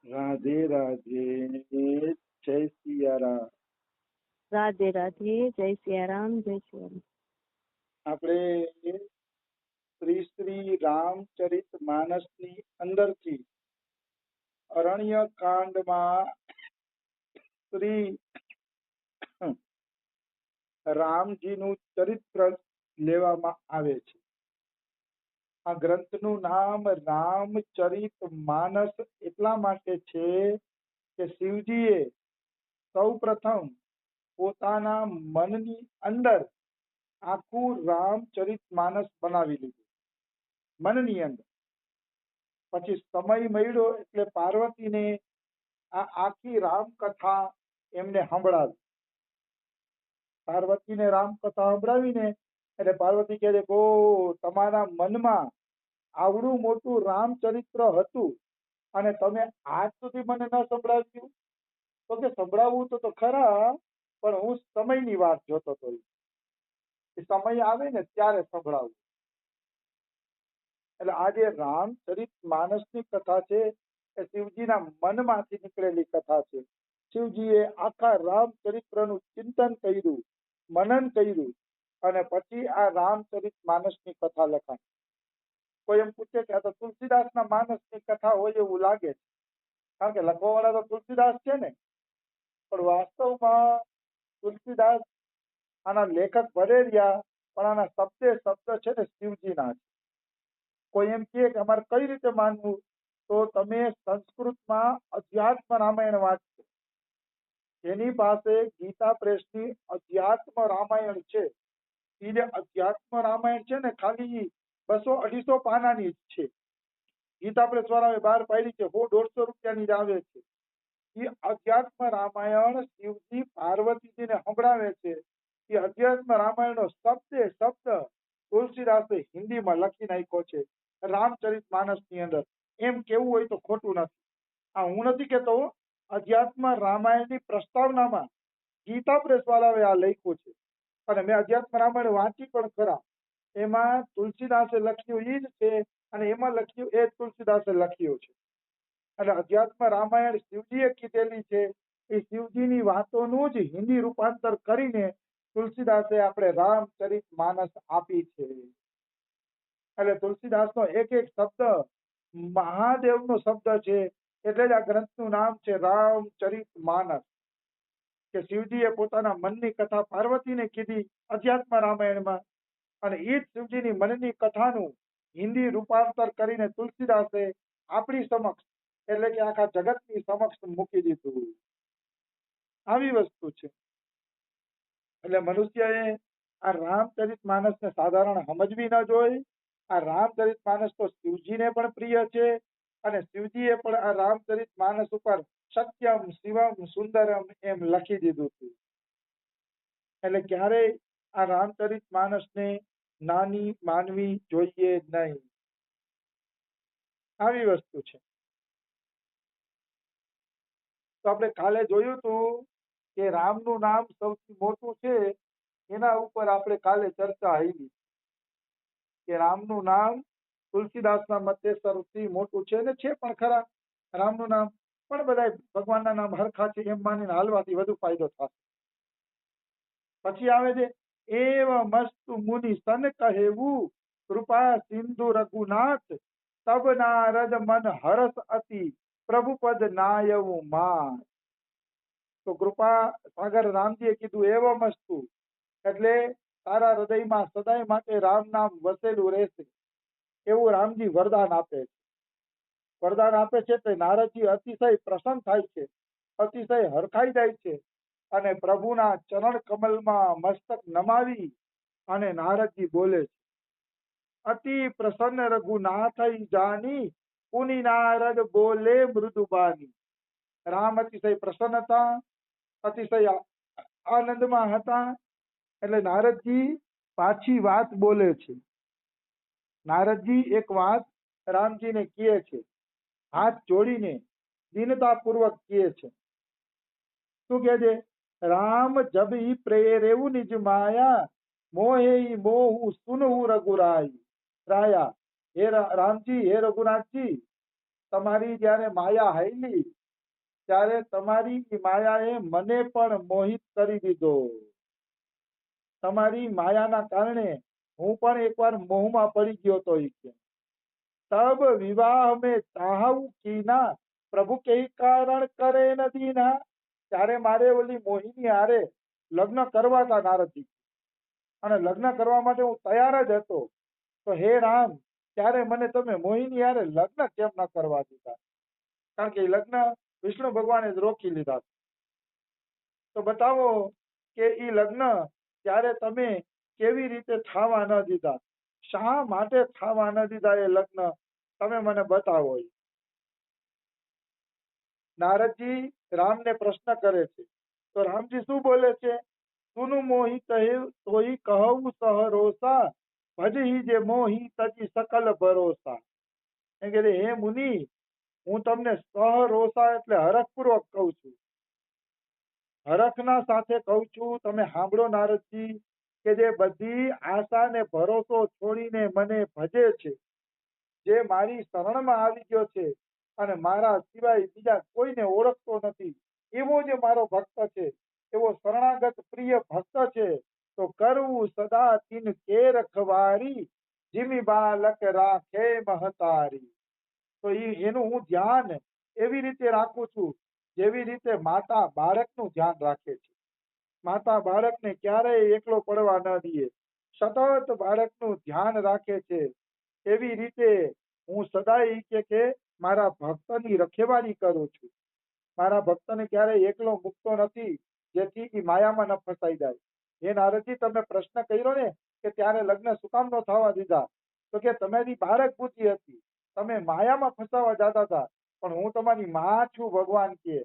રાધે રાધે, જય સિયારામ. રાધે રાધે, જય સિયારામ, જય સિયારામ. આપણે શ્રી શ્રી રામચરિત માનસની અંદરથી અરણ્ય કાંડમાં શ્રી રામજીનું ચરિત્ર લેવામાં આવે છે. આ ગ્રંથનું નામ રામચરિત માનસ એટલા માટે છે કે શિવજીએ સૌ પ્રથમ પોતાના મનની અંદર આખું રામચરિત માનસ બનાવી લીધું મનની અંદર. પછી સમય મળ્યો એટલે પાર્વતીને આ આખી રામકથા એમને સંભળાવી. પાર્વતીને રામકથા સંભળાવીને એટલે પાર્વતી કહે છે કે તમારા મનમાં આવડું મોટું રામચરિત્ર હતું અને તમે આજ સુધી મને ન સંભળાવ્યું. તો કે સંભળાવવું તો ખરા, પણ હું સમયની વાત જોતો હતો. સમય આવે ને ત્યારે સંભળાવું. એટલે આજે રામચરિત માનસની કથા છે એ શિવજીના મનમાંથી નીકળેલી કથા છે. શિવજીએ આખા રામચરિત્રનું ચિંતન કર્યું, મનન કર્યું અને પછી આ રામચરિત માનસની કથા લખાણી. કોઈ એમ પૂછે કે આ તો તુલસીદાસના માનસની કથા હોય એવું લાગે છે, કારણ કે લખવાવાળા તો તુલસીદાસ છે ને. પણ વાસ્તવમાં તુલસીદાસ આના લેખક ભલે રહ્યા, પણ આના શબ્દે શબ્દ છે ને શિવજીના છે. કોઈ એમ કહે કે અમારે કઈ રીતે માનવું, તો તમે સંસ્કૃતમાં અધ્યાત્મ રામાયણ વાંચો. જેની પાસે ગીતા પ્રેસની અધ્યાત્મ રામાયણ છે, એ જે અધ્યાત્મ રામાયણ છે ને ખાલી 200-250 પાનાની જ છે. ગીતા પ્રેસ વાળાએ બહાર પાડી છે, 100-150 રૂપિયાની જ આવે છે. એ અધ્યાત્મ રામાયણ શિવજી પાર્વતીજીને સંભળાવે છે. એ અધ્યાત્મ રામાયણનો શબ્દે શબ્દ તુલસીદાસે હિન્દીમાં લખી નાખ્યો છે રામચરિત માનસની અંદર. એમ કેવું હોય તો ખોટું નથી. આ હું નથી કેતો, અધ્યાત્મ રામાયણની પ્રસ્તાવનામાં ગીતા પ્રેસ વાળાએ આ લખ્યું છે. અને મેં અધ્યાત્મ રામાયણ વાંચી પણ ખરા. એમાં તુલસીદાસે લખ્યું એ જ છે અને એમાં લખ્યું એ તુલસીદાસે લખ્યું છે. એટલે અધ્યાત્મ રામાયણ શિવજીએ કીધેલી છે. એ શિવજીની વાતોનું જ હિન્દી રૂપાંતર કરીને તુલસીદાસે આપણે રામચરિત માનસ આપી છે. એટલે તુલસીદાસનો એક એક શબ્દ મહાદેવનો શબ્દ છે. એટલે જ આ ગ્રંથનું નામ છે રામચરિત માનસ. કે શિવજીએ પોતાના મનની કથા પાર્વતીને કીધી અધ્યાત્મ રામાયણમાં, અને એ જ શિવજીની મનની કથાનું હિન્દી રૂપાંતર કરીને તુલસીદાસે આપણી સમક્ષ, એટલે કે આખા જગતની સમક્ષ મૂકી દીધું. આવી વસ્તુ છે. એટલે મનુષ્યએ આ રામચરિત માનસને સાધારણ સમજવી ન જોઈએ. આ રામચરિત માનસ તો શિવજીને પણ પ્રિય છે અને શિવજીએ પણ આ રામચરિત માનસ ઉપર સત્યમ શિવમ સુંદરમ એમ લખી દીધું હતું. એટલે ક્યારેય આ રામચરિત માનસને નાની માનવી જોઈએ નહીં. આવી વસ્તુ છે. તો આપણે કાલે જોયું હતું કે રામનું નામ સૌથી મોટું છે, એના ઉપર આપણે કાલે ચર્ચા આવી કે રામનું નામ તુલસીદાસના મતે સૌથી મોટું છે ને છે પણ ખરા. રામનું નામ પણ બધા ભગવાનના નામ હરખા છે એમ માનીને હાલવાથી વધુ ફાયદો થશે. પછી આવે છે એવ મસ્તુ મુનિ સન કહેવું કૃપા સિંધુ રઘુનાથ તબ નારદ મન હરસ અતિ પ્રભુપદ નાયવું માં. તો કૃપા સાગર રામજીએ કીધું એવ મસ્તુ, એટલે તારા હૃદયમાં સદાય માટે રામ નામ વસેલું રહેશે એવું રામજી વરદાન આપે છે. વરદાન આપે છે એટલે નારદજી અતિશય પ્રસન્ન થાય છે, અતિશય હરખાઈ જાય છે અને પ્રભુના ચરણ કમલમાં મસ્તક નમાવી અને નારદજી બોલે છે, અતિ પ્રસન્ન રઘુનાથ જાની પુનિ નારદ બોલે મૃદુબાની. રામ અતિશય પ્રસન્ન હતા, અતિશય આનંદમાં હતા. એટલે નારદજી પાછી વાત બોલે છે. નારદજી એક વાત રામજીને કહે છે, હાથ જોડીને દીનતાપૂર્વક કહે છે. શું કહે છે? રામ જબ ઈ પ્રેરેવું નિજ માયા મોહે મોહુ સુનહુ રઘુરાય રાયા. હે રામજી, હે રઘુનાથજી, તમારી જ્યારે માયા હાયલી ત્યારે તમારી ઈ માયાએ મને પણ મોહિત કરી દીધો. તમારી માયાના કારણે હું પણ એકવાર મોહમાં પડી ગયો તો ઈ કે તબ વિવાહ મેં ચાહવું કીના પ્રભુ કે કારણ કરે ન દીના. ત્યારે મારે ઓલી મોહિની હારે લગ્ન કરવા હતા નારદજી, અને લગ્ન કરવા માટે હું તૈયાર જ હતો. તો હે રામ, ત્યારે મને તમે મોહિની હારે લગ્ન કેમ ન કરવા દીધા? કારણ કે એ લગ્ન વિષ્ણુ ભગવાને જ રોકી લીધા. તો બતાવો કે એ લગ્ન ત્યારે તમે કેવી રીતે થવા ન દીધા? શા માટે થવા ન દીધા એ લગ્ન? તમે મને બતાવો. નારદજી રામને પ્રશ્ન કરે છે. તો રામજી શું બોલે છે? સુનું મોહી કહે તોઈ કહું સહરોસા, ભજહી જે મોહી તજી સકલ ભરોસા. એમ કે હે મુનિ, હું તમને સહરોસા એટલે હરખપૂર્વક કહું છું, હરખના સાથે કહું છું. તમે સાંભળો નારદજી, કે જે બધી આશા ને ભરોસો છોડીને મને ભજે છે, જે મારી શરણમાં આવી ગયો છે અને મારા સિવાય બીજા કોઈને ઓળખતો નથી, એવો જે મારો ભક્ત છે, એવો શરણાગત પ્રિય ભક્ત છે, તો કરવું સદા તીન કે રખવારી, જીમી બાલક રાખે મહતારી. તો એનું હું ધ્યાન એવી રીતે રાખું છું જેવી રીતે માતા બાળકનું ધ્યાન રાખે છે. માતા બાળકને ક્યારેય એકલો પડવા ન દે, સતત બાળકનું ધ્યાન રાખે છે. એવી રીતે હું સદાય કે મારા ભક્તની રખેવાળી કરું છું. મારા ભક્તને ક્યારેય એકલો મૂકતો નથી, જેથી એ માયામાં ન ફસાઈ જાય. હે નારદજી, તમે પ્રશ્ન કર્યો ને કે ત્યારે લગ્ન શું કામ ન થવા દીધા? તો કે તમારી બાળક બુદ્ધિ હતી, તમે માયામાં ફસાવા જતા હતા. પણ હું તમારી માં છું, ભગવાન કે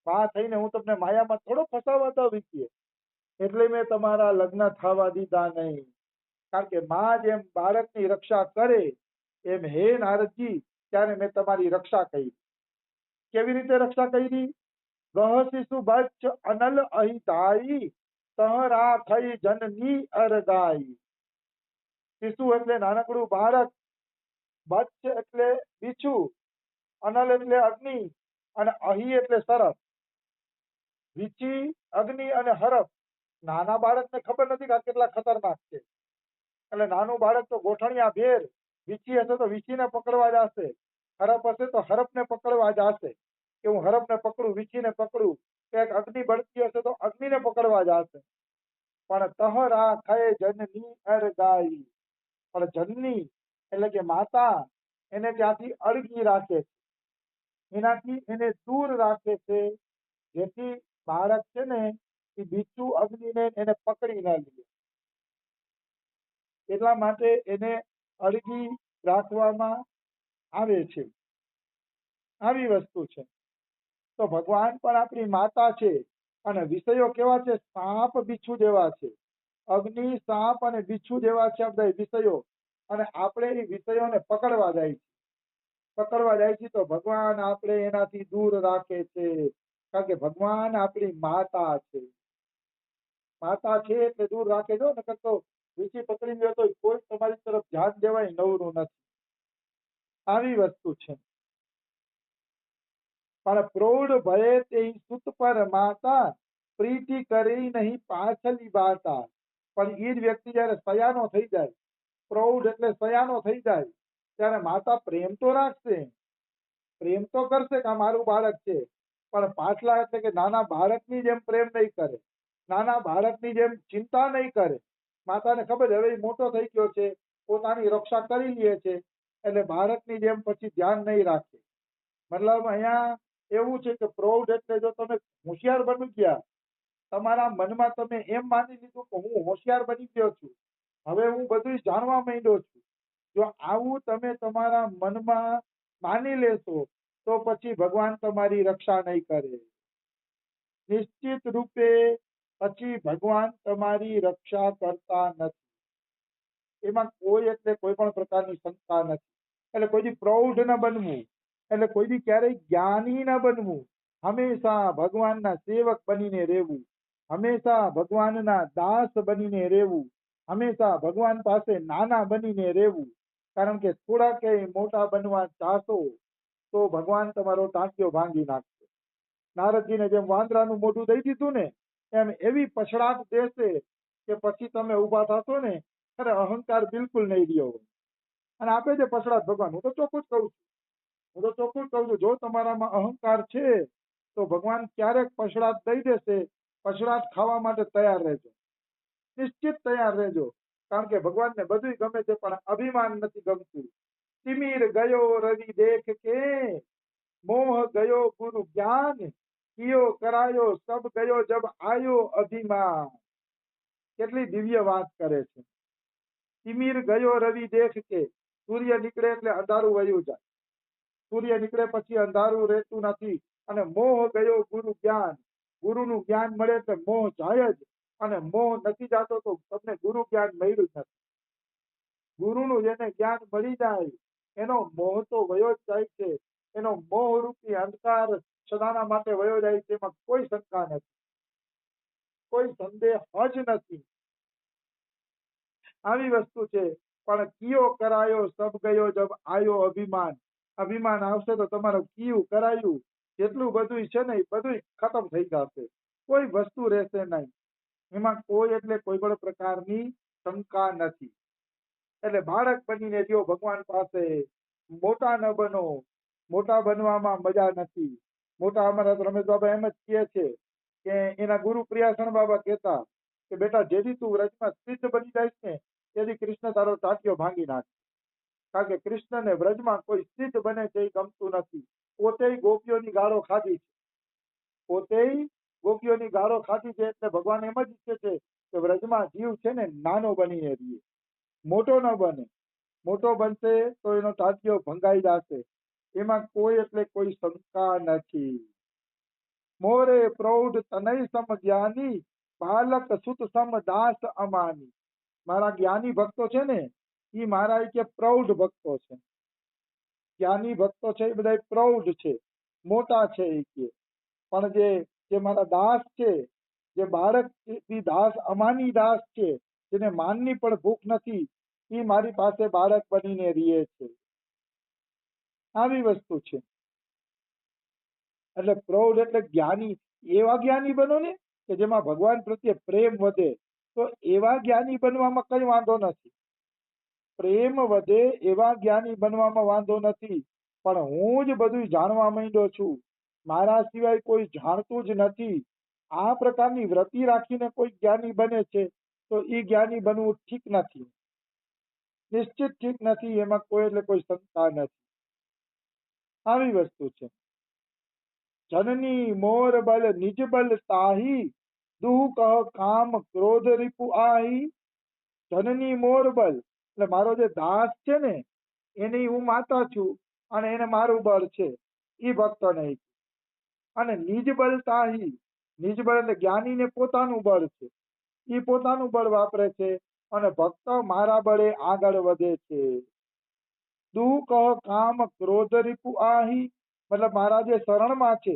માં થઈને હું તમને માયામાં થોડો ફસાવા દઉં કે, એટલે મેં તમારા લગ્ન થવા દીધા નહીં. કારણ કે માં જેમ બાળકની રક્ષા કરે એમ હે નારદજી ત્યારે મેં તમારી રક્ષા કરી. કેવી રીતે રક્ષા કરી? ગહ શિશુ બચ્ચ અનલ અહિતાઈ, સહરા થઈ જનની અરદાઈ. શિશુ એટલે નાનકડું બાળક, બચ્ચ એટલે બીછું, અનલ એટલે અગ્નિ, અને અહી એટલે સરસ. વીછી, અગ્નિ અને હરફ. નાના બાળકને ખબર નથી કે આ કેટલા ખતરનાક છે, એટલે નાનું બાળક તો ગોઠણિયા ભેર, વીછી હશે તો વીછીને પકડવા જશે, હરફ હશે તો હરફને પકડવા જશે, કે હું હરફને પકડું, વીછીને પકડું. કે અગ્નિ બળતી હશે તો અગ્નિને પકડવા જશે. પણ તહરા ખય જનની અરગાઈ, પણ જનની એટલે કે માતા એને ત્યાંથી અળગી રાખે છે, એનાથી એને દૂર રાખે છે, જેથી બાળક છે ને એ બીચું અગ્નિને એને પકડી ન લે. એટલા માટે એને અળગી રાખવામાં આવે છે. આવી વસ્તુ છે. તો ભગવાન પણ આપણી માતા છે, અને વિષયો કેવા છે? સાપ બીછું જેવા છે. અગ્નિ, સાપ અને બીછું જેવા છે બધા વિષયો, અને આપણે એ વિષયોને પકડવા જાય છે. તો ભગવાન આપણે એનાથી દૂર રાખે છે, કારણ કે ભગવાન આપણી માતા છે. માતા છે એટલે દૂર રાખે છો. નકર તો વીછી પકડી લે તો કોઈ તમારી તરફ ધ્યાન દેવાય નવરું નથી. આવી વસ્તુ છે. પણ પ્રૌઢ ભયે તે સુત પર માતા, પ્રીતિ કરી નહીં પાછલી બાતા. પણ એ જ વ્યક્તિ જયારે સયાનો થઈ જાય, પ્રૌઢ એટલે સયાનો થઈ જાય, ત્યારે માતા પ્રેમ તો રાખશે, પ્રેમ તો કરશે કે આ મારું બાળક છે, પણ પાછલા એટલે કે નાના બાળકની જેમ પ્રેમ નહીં કરે, નાના બાળકની જેમ ચિંતા નહીં કરે. માતાને ખબર હવે મોટો થઈ ગયો છે, પોતાની રક્ષા કરી લે છે, એટલે બાળકની જેમ પછી ધ્યાન નહીં રાખે. મતલબ અહીંયા એવું છે કે પ્રૌઢ એટલે જો તમે હોશિયાર બની ગયા, તમારા મનમાં તમે એમ માની લીધું કે હું હોશિયાર બની ગયો છું, હવે હું બધું જાણવા માંડ્યો છું. જો આવું તમે તમારા મનમાં માની લેશો તો પછી ભગવાન તમારી રક્ષા નહીં કરે. નિશ્ચિત રૂપે પછી ભગવાન તમારી રક્ષા કરતા નથી. એમાં કોઈ એટલે કોઈ પણ પ્રકારની શંકા નથી. એટલે કોઈ પ્રૌઢ ન બનવું, એટલે કોઈ દી ક્યારેય જ્ઞાની ન બનવું. હંમેશા ભગવાનના સેવક બનીને રહેવું, હંમેશા ભગવાનના દાસ બનીને રહેવું, હંમેશા ભગવાન પાસે નાના બનીને રહેવું. કારણ કે થોડા કઈ મોટા બનવા ચાહશો તો ભગવાન તમારો ટાંટિયો ભાંગી નાખશે. નારદજીને જેમ વાંદરાનું મોઢું દઈ દીધું ને એમ એવી પછડાટ દેશે કે પછી તમે ઊભા થશો ને ત્યારે અહંકાર બિલકુલ નહીં રહ્યો હોય. અને આપે છે પછડાટ ભગવાન. હું તો ચોખ્ખું જ કહું છું જો તમારામાં અહંકાર છે તો ભગવાન ક્યારેક પછડાટ દઈ દેશે. પછડાટ ખાવા માટે તૈયાર રહેજો, નિશ્ચિત તૈયાર રહેજો. કારણ કે ભગવાનને બધું ગમે છે પણ અભિમાન નથી ગમતું. તિમિર ગયો રવિ દેખ કે, મોહ ગયો ગુરુ જ્ઞાન, કિયો કરાયો સબ ગયો જબ આયો અભિમાન. કેટલી દિવ્ય વાત કરે છે. તિમિર ગયો રવિ દેખ કે, સૂર્ય નીકળે એટલે અંધારું વયું જાય. સૂર્ય નીકળે પછી અંધારું રહેતું નથી. અને મોહ ગયો ગુરુ જ્ઞાન, ગુરુનું જ્ઞાન મળે એટલે મોહ જાય જ. અને મોહ નથી જાતો તો તમને ગુરુ જ્ઞાન મળ્યું જ નથી. ગુરુનું જેને જ્ઞાન મળી જાય એનો મોહ તો વયો જ જાય છે. એનો મોહ રૂપી અંધકાર સદાના માટે વયો જાય છે. એમાં કોઈ શંકા નથી, કોઈ સંદેહ જ નથી. આવી વસ્તુ છે. પણ કિયો કરાયો સબ ગયો જબ આયો અભિમાન. અભિમાન આવશે તો તમારું કિયું કરાયું જેટલું બધું છે ને એ બધું ખતમ થઈ જશે. કોઈ વસ્તુ રહેશે નહીં. એમાં કોઈ એટલે કોઈ પણ પ્રકારની શંકા નથી. એટલે બાળક બનીને રહ્યો ભગવાન પાસે. મોટા ન બનો. મોટા બનવામાં મજા નથી. મોટા અમારા રમેશ બાબા એમ જ કહે છે કે એના ગુરુ પ્રિયાસણ બાબા કહેતા કે બેટા જેથી તું વ્રજમાં સિદ્ધ બની જાય ને તેથી કૃષ્ણ તારો ટાંટિયો ભાંગી નાખે. કારણ કે કૃષ્ણને વ્રજમાં કોઈ સિદ્ધ બને છે એ ગમતું નથી. પોતે ગોપીઓની ગાળો ખાધી છે. પોતે ગોપીઓની ગાળો ખાધી છે એટલે ભગવાન એમ જ ઈચ્છે છે કે વ્રજમાં જીવ છે ને નાનો બનીને રહીએ, મોટો ન બને. મોટો બનશે તો એનો ટાંટિયો ભંગાઈ જશે. એમાં કોઈ એટલે કોઈ શંકા નથી. મોરે પ્રૌઢ તનય સમ જ્ઞાની, બાલક સુત સમ દાસ અમાની. મારા જ્ઞાની ભક્તો છે ને એ મારા કે પ્રૌઢ ભક્તો છે. જ્ઞાની ભક્તો છે એ બધા પ્રૌઢ છે, મોટા છે એ કે. પણ જે મારા દાસ છે, જે બાળક દાસ અમાની દાસ છે, જેને માનની પણ ભૂખ નથી, એ મારી પાસે બાળક બનીને રહે છે. આવી વસ્તુ છે. એટલે પ્રૌઢ એટલે જ્ઞાની. એવા જ્ઞાની બનો ને કે જેમાં ભગવાન પ્રત્યે પ્રેમ વધે. તો એવા જ્ઞાની બનવામાં કઈ વાંધો નથી. પ્રેમ વધે એવા જ્ઞાની બનવામાં વાંધો નથી. પણ હું જ બધું જાણવા માંડ્યો છું, મારા સિવાય કોઈ જાણતું જ નથી, આ પ્રકારની વ્રતિ રાખીને કોઈ જ્ઞાની બને છે તો એ જ્ઞાની બનવું ઠીક નથી. નિશ્ચિત ઠીક નથી. એમાં કોઈ એટલે કોઈ શંકા નથી. આવી વસ્તુ છે. જનની મોર બલ નિજ બલ તાહી, દુહ કહ કામ ક્રોધ રિપુ આહી. જનની મોર બલ એટલે મારો જે દાસ છે ને એની હું માતા છું અને એને મારું બળ છે. એ ભક્તો નહીં. અને નિજ બલ તાહી, નિજ બળ એટલે જ્ઞાનીને પોતાનું બળ છે. એ પોતાનું બળ વાપરે છે અને ભક્ત મારા બળે આગળ વધે છે. દુઃ કહ કામ ક્રોધ રિપુ આહી મતલબ મારા જે શરણમાં છે,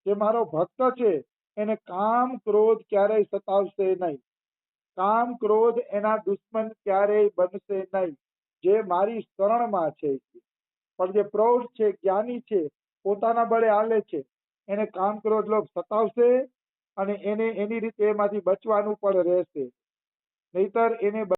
જે મારો ભક્ત છે, એને કામ ક્રોધ ક્યારેય સતાવશે નહીં. કામ ક્રોધ એના દુશ્મન ક્યારેય બનશે નહીં, જે મારી શરણમાં છે. પણ જે પ્રૌઢ છે, જ્ઞાની છે, પોતાના બળે હાલે છે, એને કામ ક્રોધ લોક સતાવશે અને એને એની રીતે એમાંથી બચવાનું પણ રહેશે. નહીતર એને